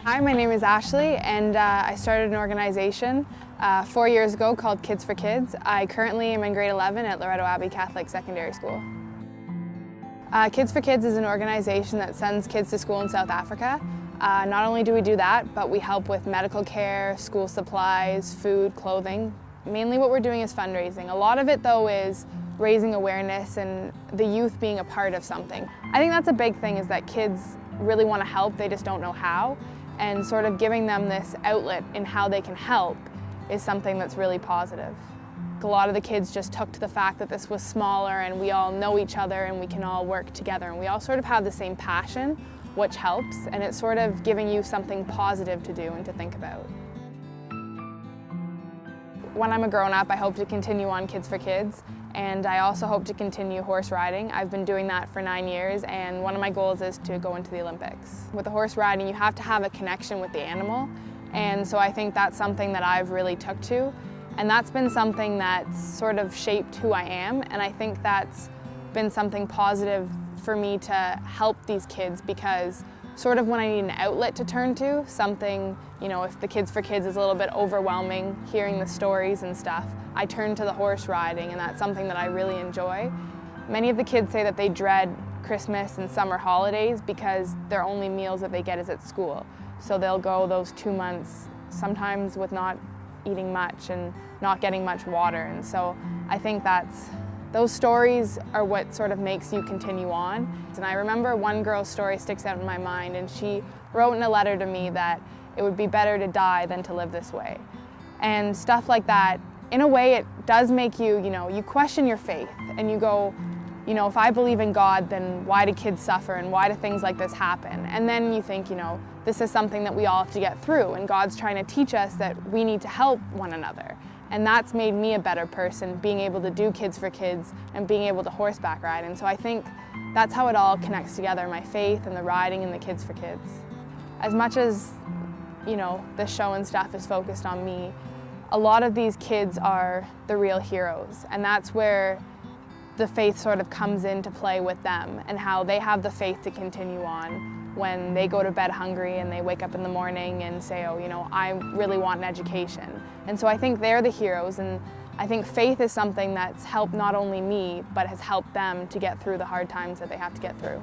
Hi, my name is Ashley, and I started an organization 4 years ago called Kids for Kids. I currently am in grade 11 at Loretto Abbey Catholic Secondary School. Kids for Kids is an organization that sends kids to school in South Africa. Not only do we do that, but we help with medical care, school supplies, food, clothing. Mainly what we're doing is fundraising. A lot of it, though, is raising awareness and the youth being a part of something. I think that's a big thing, is that kids really want to help, they just don't know how. And sort of giving them this outlet in how they can help is something that's really positive. A lot of the kids just took to the fact that this was smaller and we all know each other and we can all work together and we all sort of have the same passion, which helps, and it's sort of giving you something positive to do and to think about. When I'm a grown-up, I hope to continue on Kids for Kids, and I also hope to continue horse riding. I've been doing that for 9 years, and one of my goals is to go into the Olympics. With the horse riding, you have to have a connection with the animal, and so I think that's something that I've really took to, and that's been something that's sort of shaped who I am, and I think that's been something positive for me to help these kids, because sort of when I need an outlet to turn to, something, you know, if the Kids for Kids is a little bit overwhelming, hearing the stories and stuff, I turn to the horse riding, and that's something that I really enjoy. Many of the kids say that they dread Christmas and summer holidays because their only meals that they get is at school. So they'll go those 2 months, sometimes with not eating much and not getting much water, and so I think those stories are what sort of makes you continue on. And I remember one girl's story sticks out in my mind, and she wrote in a letter to me that it would be better to die than to live this way. And stuff like that, in a way, it does make you, you question your faith, and you go, if I believe in God, then why do kids suffer and why do things like this happen? And then you think, this is something that we all have to get through, and God's trying to teach us that we need to help one another. And that's made me a better person, being able to do Kids for Kids and being able to horseback ride. And so I think that's how it all connects together, my faith and the riding and the Kids for Kids. As much as, the show and stuff is focused on me, a lot of these kids are the real heroes. And that's where the faith sort of comes into play with them, and how they have the faith to continue on when they go to bed hungry and they wake up in the morning and say, I really want an education. And so I think they're the heroes, and I think faith is something that's helped not only me, but has helped them to get through the hard times that they have to get through.